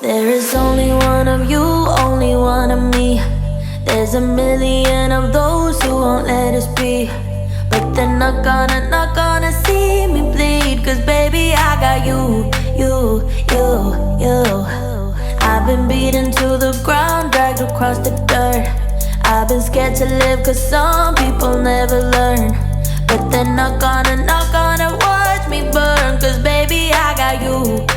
There is only one of you, only one of me. There's a million of those who won't let us be. But they're not gonna see me bleed. Cause baby I got you. I've been beaten to the ground, dragged across the dirt. I've been scared to live cause some people never learn. But they're not gonna watch me burn. Cause baby I got you.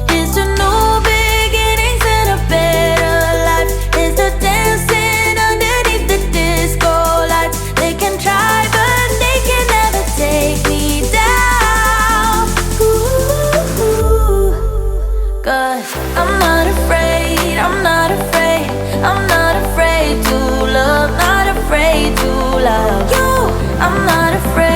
Here's to new beginnings and a better life. Here's to dancing underneath the disco light. They can try but they can never take me down. Ooh, cause I'm not afraid, I'm not afraid, I'm not afraid to love, not afraid to love you. I'm not afraid.